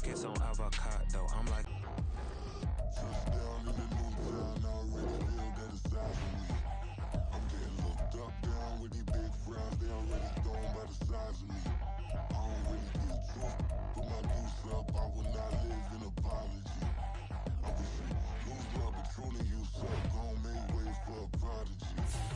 pockets on avocado. I'm like, touchdown in the new town, already feel that it's size of me. I'm getting looked up, down with these big frowns, they already thrown by the size of me. I don't really get truth, put my deuce up, I will not live in apology. I wish you lose love, but truly you suck, gon' make way for a prodigy.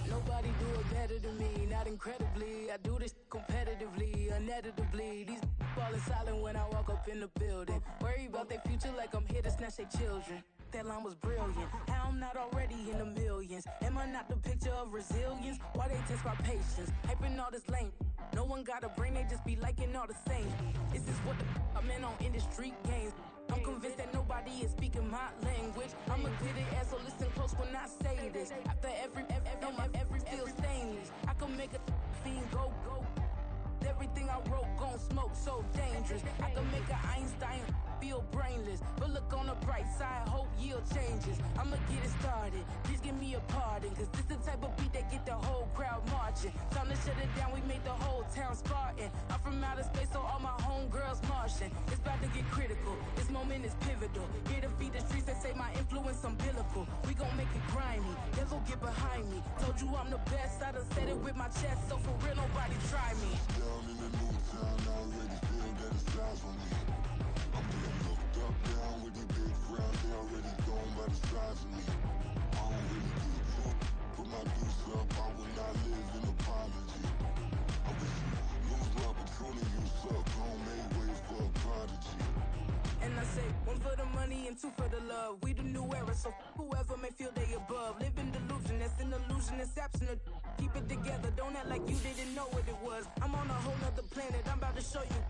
Nobody do it better than me, not incredibly. I do this competitively, uneditably. These falling silent when I walk up in the building. Worry about their future like I'm here to snatch their children. That line was brilliant. How I'm not already in the millions? Am I not the picture of resilience? Why they test my patience? Hyping all this lame. No one got a brain, they just be liking all the same. Is this what the I'm in on industry games? I'm convinced that nobody is speaking my language. I'm a good ass, so listen close when I say this. After every feel stainless. I can make a fiend go. Everything I wrote gon' smoke, so dangerous. I can make an Einstein feel brainless. But look on the bright side, hope yield changes. I'ma get it started, please give me a pardon. Cause this the type of beat that get the whole crowd marching. Time to shut it down, we made the whole town Spartan. I'm from outer space, so all my homegirls Martian. It's about to get critical, this moment is pivotal. Here to feed the streets that say my influence umbilical. We gon' make it grimy, never get behind me. Told you I'm the best, I done said it with my chest. So for real, nobody try me. Down in the new town, already feel that it's size for me. I'm getting looked up, down with these big frowns, they already thrown by the size of me. I don't really get truth, put my deuce up, I will not live in apology. I wish you lose love, but truly you suck, gon' make way for a prodigy. And I say, one for the money and two for the love. We the new era, so whoever may feel they above. Live in delusion, that's an illusion, it's absent. Keep it together, don't act like you didn't know what it was. I'm on a whole nother planet, I'm about to show you.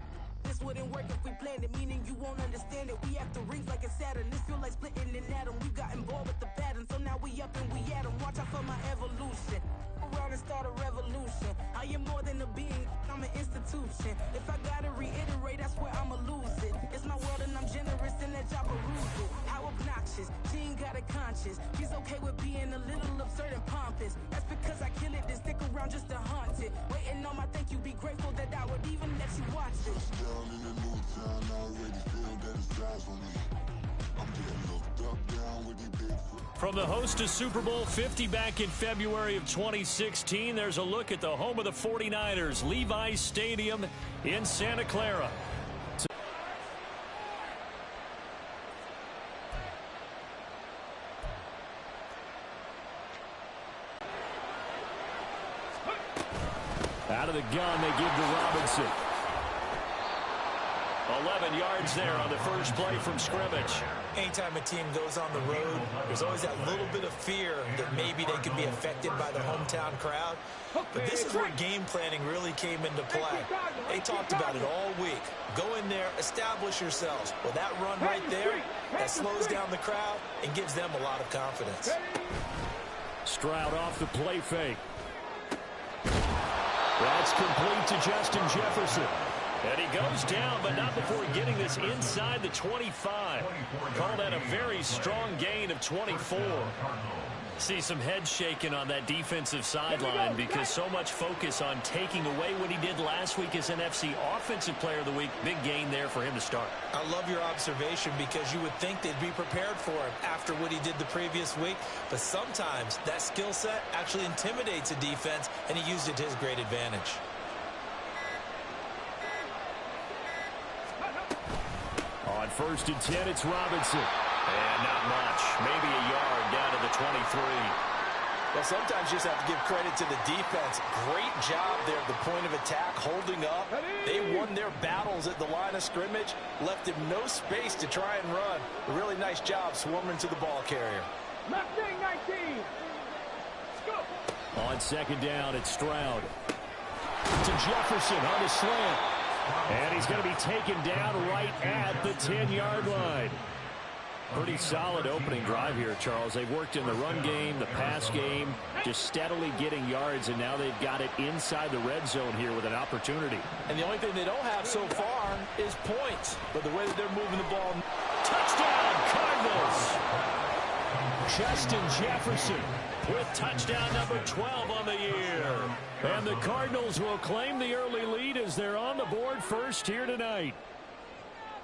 This wouldn't work if we planned it, meaning you won't understand it. We have to rings like a Saturn, this feel like splitting an atom. We got involved with the pattern, so now we up and we at 'em. Watch out for my evolution. Around and start a revolution. I am more than a being, I'm an institution. If I gotta reiterate, that's where I'ma lose it. It's my world and I'm generous in that job perusal. How obnoxious, she ain't got a conscience. She's okay with being a little absurd and pompous. That's because I kill it, then stick around just to haunt it. Waiting on my thank you, be grateful that I would even let you watch this. Down in the new town, already feel that it's size for me. I'm getting looked up, down with these big From the host to Super Bowl 50 back in February of 2016, there's a look at the home of the 49ers, Levi's Stadium in Santa Clara. Out of the gun, they give to Robinson. 11 yards there on the first play from scrimmage. Anytime a team goes on the road, there's always that little bit of fear that maybe they could be affected by the hometown crowd. But this is where game planning really came into play. They talked about it all week. Go in there, establish yourselves. Well, that run right there, that slows down the crowd and gives them a lot of confidence. Stroud off the play fake. That's complete to Justin Jefferson. And he goes down, but not before getting this inside the 25. Call that a very strong gain of 24. See some head shaking on that defensive sideline because so much focus on taking away what he did last week as NFC Offensive Player of the Week. Big gain there for him to start. I love your observation because you would think they'd be prepared for him after what he did the previous week. But sometimes that skill set actually intimidates a defense, and he used it to his great advantage. On 1st and 10, it's Robinson. And not much. Maybe a yard down to the 23. Well, sometimes you just have to give credit to the defense. Great job there at the point of attack, holding up. They won their battles at the line of scrimmage, left him no space to try and run. A really nice job swarming to the ball carrier. Left wing 19. Go. On 2nd down, it's Stroud. To Jefferson on the slant. And he's going to be taken down right at the 10-yard line. Pretty solid opening drive here, Charles. They've worked in the run game, the pass game, just steadily getting yards, and now they've got it inside the red zone here with an opportunity. And the only thing they don't have so far is points. But the way that they're moving the ball. Touchdown, Cardinals! Justin Jefferson with touchdown number 12 on the year. And the Cardinals will claim the early lead as they're on the board first here tonight.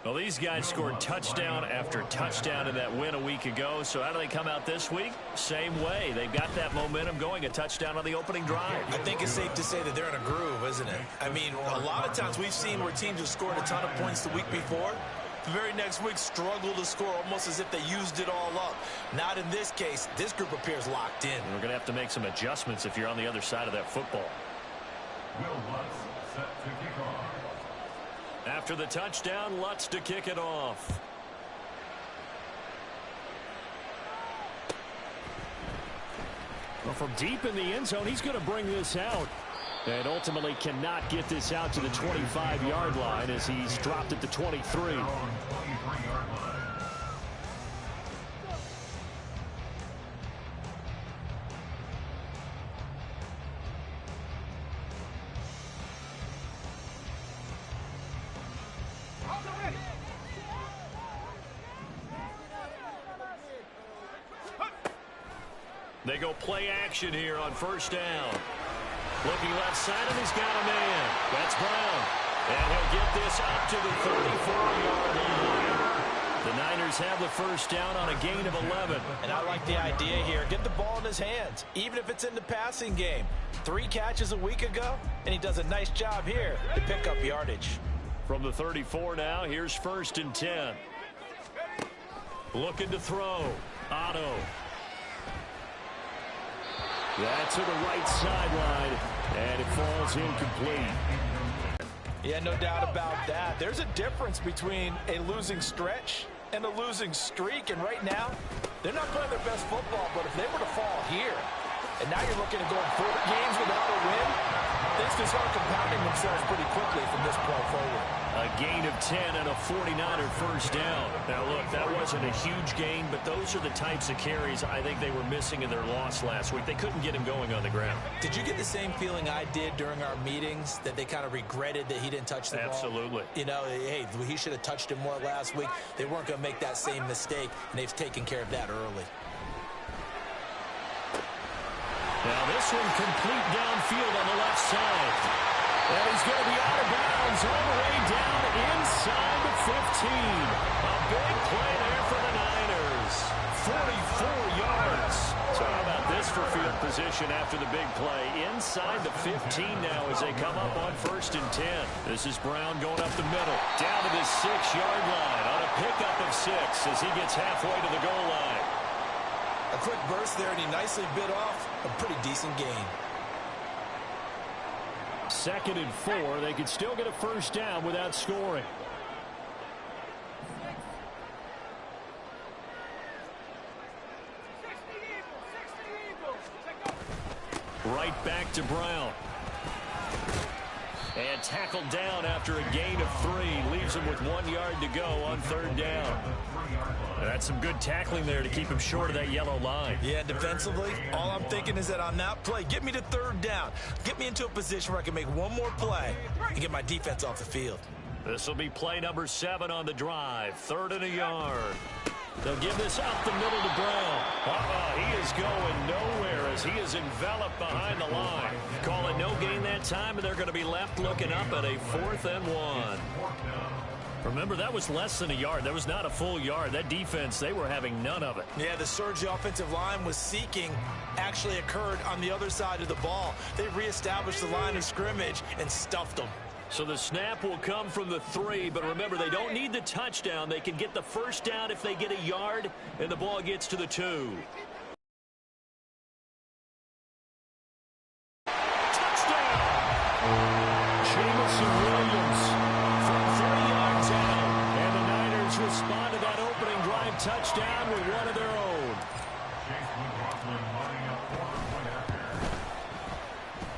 Well, these guys scored touchdown after touchdown in that win a week ago. So how do they come out this week? Same way. They've got that momentum going, a touchdown on the opening drive. I think it's safe to say that they're in a groove, isn't it? I mean, a lot of times we've seen where teams have scored a ton of points the week before. The very next week struggle to score almost as if they used it all up. Not in this case. This group appears locked in. And we're going to have to make some adjustments if you're on the other side of that football. Will Lutz set to kick off. After the touchdown, Lutz to kick it off. Well, from deep in the end zone, he's going to bring this out. And ultimately cannot get this out to the 25-yard line as he's dropped at the 23. They go play action here on first down. Looking left side, and he's got a man. That's Brown. And he'll get this up to the 34-yard line. The Niners have the first down on a gain of 11. And I like the idea here. Get the ball in his hands, even if it's in the passing game. 3 catches a week ago, and he does a nice job here to pick up yardage. From the 34 now, here's first and 10. Looking to throw. Otto. That's to the right sideline, and it falls incomplete. Yeah, no doubt about that. There's a difference between a losing stretch and a losing streak, and right now, they're not playing their best football, but if they were to fall here, and now you're looking at going 4 games without a win, things can start compounding themselves pretty quickly from this point forward. A gain of 10 and a 49er first down. Now, look, that wasn't a huge gain, but those are the types of carries I think they were missing in their loss last week. They couldn't get him going on the ground. Did you get the same feeling I did during our meetings, that they kind of regretted that he didn't touch the ball? Absolutely. You know, hey, he should have touched him more last week. They weren't going to make that same mistake, and they've taken care of that early. Now this one complete downfield on the left side. And he's going to be out of bounds all the way down inside the 15. A big play there for the Niners. 44 yards. So how about this for field position after the big play? Inside the 15 now as they come up on first and 10. This is Brown going up the middle. Down to the 6-yard line on a pickup of 6 as he gets halfway to the goal line. A quick burst there, and he nicely bit off a pretty decent gain. Second and 4. They could still get a first down without scoring. Right back to Brown. And tackled down after a gain of 3. Leaves him with 1 yard to go on third down. That's some good tackling there to keep him short of that yellow line. Yeah, defensively, all I'm thinking is that on that play, get me to third down. Get me into a position where I can make one more play and get my defense off the field. This will be play number 7 on the drive. 3rd and a yard. They'll give this up the middle to Brown. He is going nowhere as he is enveloped behind the line. Call it no gain that time, and they're going to be left looking up at a 4th and 1. Remember, that was less than a yard. That was not a full yard. That defense, they were having none of it. Yeah, the surge the offensive line was seeking actually occurred on the other side of the ball. They reestablished the line of scrimmage and stuffed them. So the snap will come from the 3, but remember, they don't need the touchdown. They can get the first down if they get a yard, and the ball gets to the 2. Touchdown! Jamison Williams from 30 yards out. And the Niners respond to that opening drive touchdown with one of their own.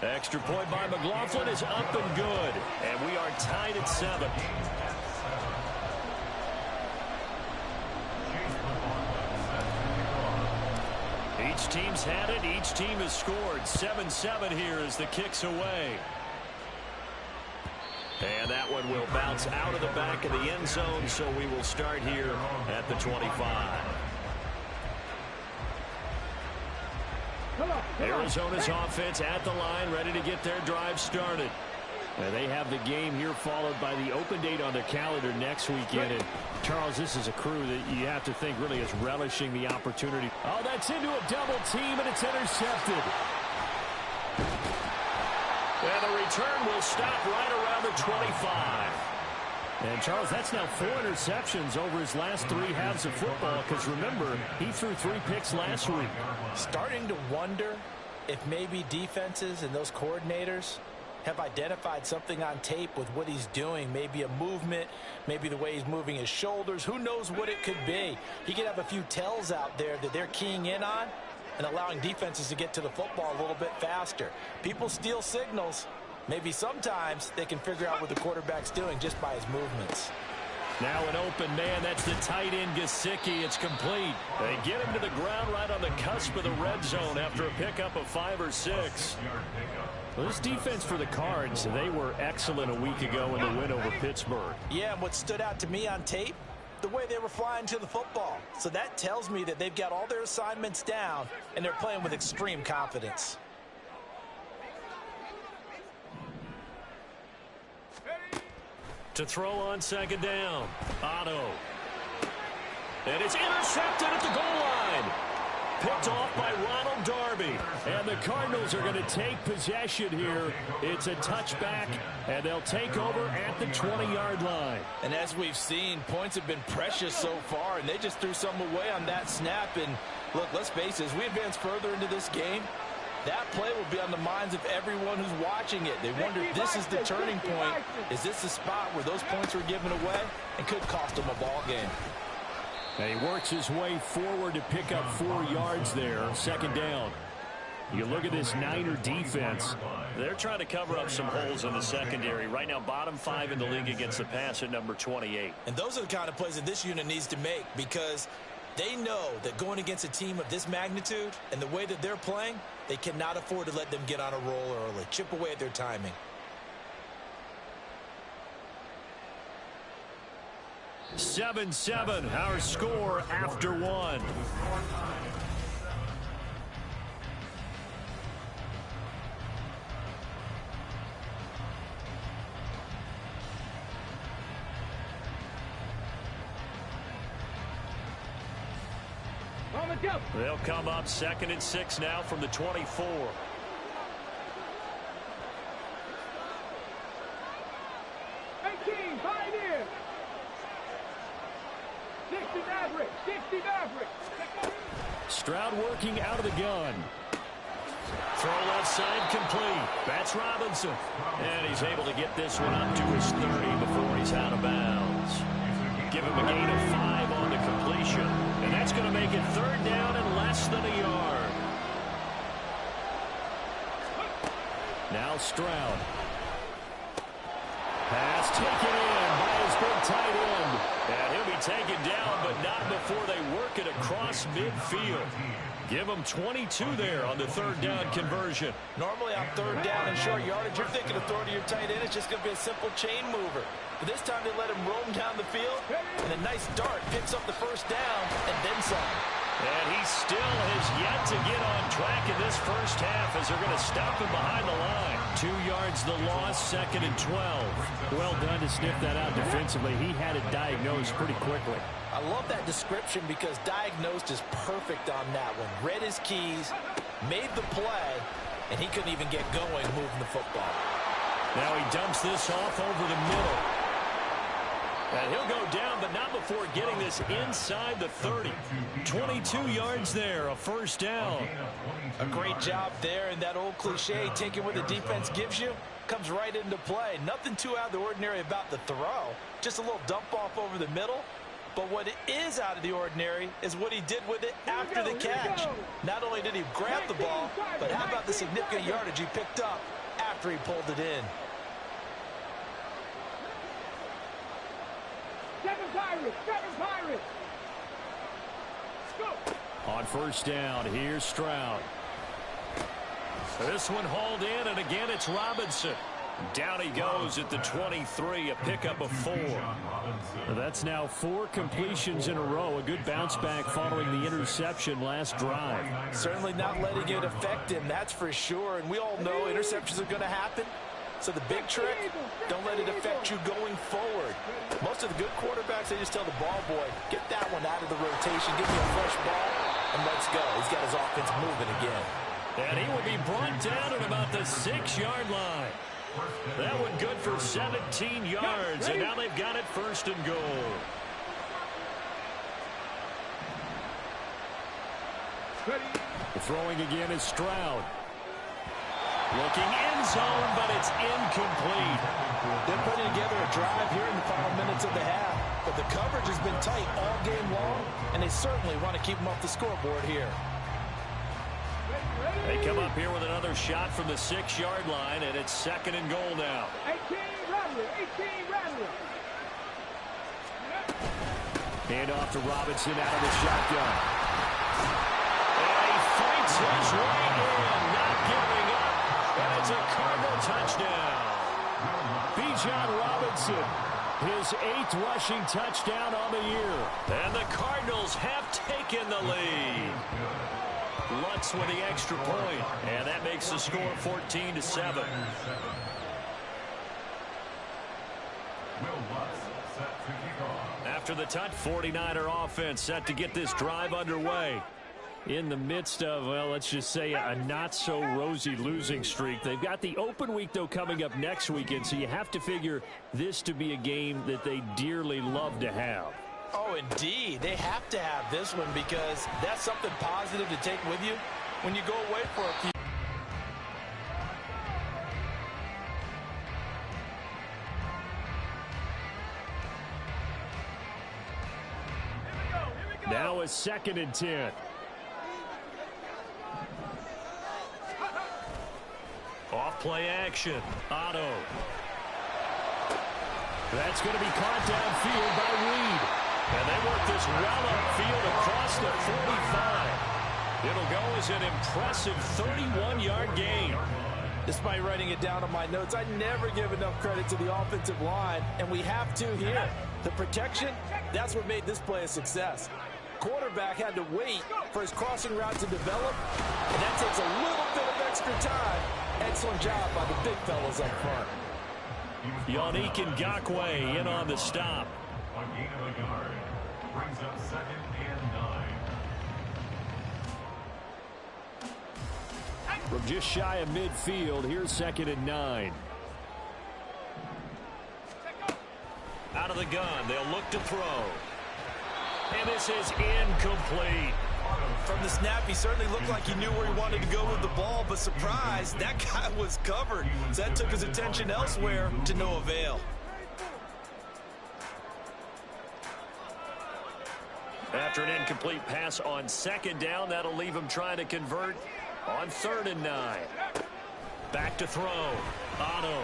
Extra point by McLaughlin is up and good. And we are tied at 7. Each team's had it. Each team has scored. 7-7 here as the kick's away. And that one will bounce out of the back of the end zone, so we will start here at the 25. Arizona's offense at the line, ready to get their drive started. They have the game here followed by the open date on their calendar next weekend. And Charles, this is a crew that you have to think really is relishing the opportunity. Oh, that's into a double team, and it's intercepted. And the return will stop right around the 25. And, Charles, that's now 4 interceptions over his last 3 halves of football, because, remember, he threw 3 picks last week. Starting to wonder if maybe defenses and those coordinators have identified something on tape with what he's doing. Maybe a movement, maybe the way he's moving his shoulders. Who knows what it could be? He could have a few tells out there that they're keying in on and allowing defenses to get to the football a little bit faster. People steal signals. Maybe sometimes they can figure out what the quarterback's doing just by his movements. Now an open man. That's the tight end, Gesicki. It's complete. They get him to the ground right on the cusp of the red zone after a pickup of 5 or 6. Well, this defense for the Cards, they were excellent a week ago in the win over Pittsburgh. Yeah, and what stood out to me on tape, the way they were flying to the football. So that tells me that they've got all their assignments down, and they're playing with extreme confidence. To throw on second down, Otto. And it's intercepted at the goal line. Picked off by Ronald Darby. And the Cardinals are going to take possession here. It's a touchback, and they'll take over at the 20-yard line. And as we've seen, points have been precious so far, and they just threw some away on that snap. And look, let's face it, as we advance further into this game, that play will be on the minds of everyone who's watching it. They wonder if this is the turning point. Is this the spot where those points were given away and could cost them a ball game? And he works his way forward to pick up 4 yards there. Second down. You look at this Niner defense. They're trying to cover up some holes in the secondary. Right now, bottom 5 in the league against the pass at number 28. And those are the kind of plays that this unit needs to make, because they know that going against a team of this magnitude and the way that they're playing, they cannot afford to let them get on a roll early. Chip away at their timing. Seven, our score after 1. They'll come up 2nd and 6 now from the 24. Pioneer. 60 Maverick. Stroud working out of the gun. Throw left side complete. That's Robinson. And he's able to get this one up to his 30 before he's out of bounds. Give him a gain of 5 on the completion. And that's going to make it 3rd down and less than a yard. Now Stroud. Pass taken in by his big tight end. And he'll be taken down, but not before they work it across midfield. Give him 22 there on the 3rd down conversion. Normally on 3rd down and short yardage, you're thinking of throwing to your tight end. It's just going to be a simple chain mover. But this time they let him roam down the field, and a nice dart picks up the 1st down and then some. And he still has yet to get on track in this first half as they're going to stop him behind the line. 2 yards the loss, 2nd and 12. Well done to sniff that out defensively. He had it diagnosed pretty quickly. I love that description because diagnosed is perfect on that one. Read his keys, made the play, and he couldn't even get going moving the football. Now he dumps this off over the middle. And he'll go down, but not before getting this inside the 30. 22 yards there, a 1st down. A great job there, and that old cliche, taking what the defense gives you, comes right into play. Nothing too out of the ordinary about the throw. Just a little dump off over the middle. But what is out of the ordinary is what he did with it after the catch. Not only did he grab the ball, but how about the significant yardage he picked up after he pulled it in. 7 Pirates. Go. On 1st down, here's Stroud. This one hauled in, and again it's Robinson. Down he goes at the 23, a pickup of 4. That's now 4 completions in a row. A good bounce back following the interception last drive. Certainly not letting it affect him, that's for sure. And we all know interceptions are going to happen. So the big trick, don't let it affect you going forward. Most of the good quarterbacks, they just tell the ball boy, get that one out of the rotation, give me a fresh ball, and let's go. He's got his offense moving again. And he will be brought down at about the 6-yard line. That one good for 17 yards, and now they've got it 1st and goal. The throwing again is Stroud. Looking end zone, but it's incomplete. They're putting together a drive here in the final minutes of the half, but the coverage has been tight all game long, and they certainly want to keep them off the scoreboard here. They come up here with another shot from the 6-yard line, and it's 2nd and goal now. 18 Rattler, 18 Rattler. Hand off to Robinson out of the shotgun. And he fights his way in, not giving up. And it's a Cardinal touchdown. Bijan Robinson, his 8th rushing touchdown on the year. And the Cardinals have taken the lead. Lutz with the extra point, and that makes the score 14-7. After the touch, 49er offense set to get this drive underway. In the midst of, well, let's just say a not-so-rosy losing streak. They've got the open week, though, coming up next weekend, so you have to figure this to be a game that they dearly love to have. Oh, indeed. They have to have this one because that's something positive to take with you when you go away for a few. Now a 2nd and 10. Off play action. Otto. That's going to be caught downfield by Reed. And they work this well upfield across the 45. It'll go as an impressive 31-yard gain. Despite writing it down on my notes, I never give enough credit to the offensive line, and we have to here. The protection, that's what made this play a success. Quarterback had to wait for his crossing route to develop, and that takes a little bit of extra time. Excellent job by the big fellas up front. Yannick Ngakoue in on the stop. A gain of a yard brings up 2nd and 9. From just shy of midfield, here's 2nd and 9. Out of the gun, they'll look to throw. And this is incomplete. From the snap, he certainly looked like he knew where he wanted to go with the ball, but surprise, that guy was covered. So that took his attention elsewhere to no avail. After an incomplete pass on 2nd down, that'll leave him trying to convert on 3rd and 9. Back to throw. Otto.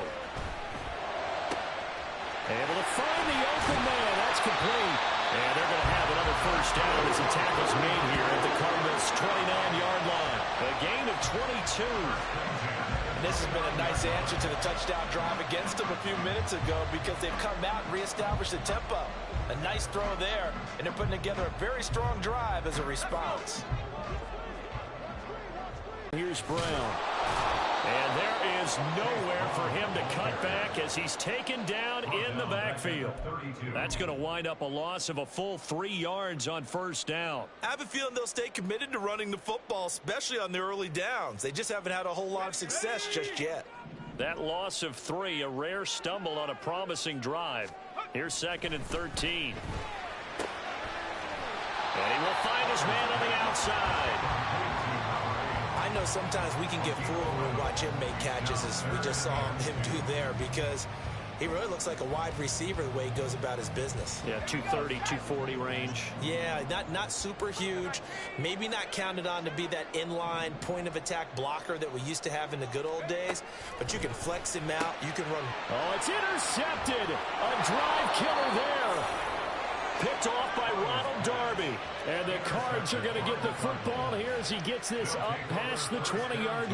Able to find the open man. That's complete. And they're going to have another 1st down as the tackle's made here at the Cardinals' 29-yard line. A gain of 22. And this has been a nice answer to the touchdown drive against them a few minutes ago because they've come out and reestablished the tempo. A nice throw there, and they're putting together a very strong drive as a response. Here's Brown. And there is nowhere for him to cut back as he's taken down in the backfield. That's going to wind up a loss of a full 3 yards on 1st down. I have a feeling they'll stay committed to running the football, especially on their early downs. They just haven't had a whole lot of success just yet. That loss of 3, a rare stumble on a promising drive. Here's 2nd and 13. And he will find his man on the outside. I know sometimes we can get fooled when we watch him make catches as we just saw him do there because he really looks like a wide receiver the way he goes about his business. Yeah, 230, 240 range. Yeah, not super huge. Maybe not counted on to be that inline point of attack blocker that we used to have in the good old days, but you can flex him out. You can run. Oh, it's intercepted. A drive killer there. Picked off by Ronald Darby. And the Cards are going to get the football here as he gets this up past the 20-yard line.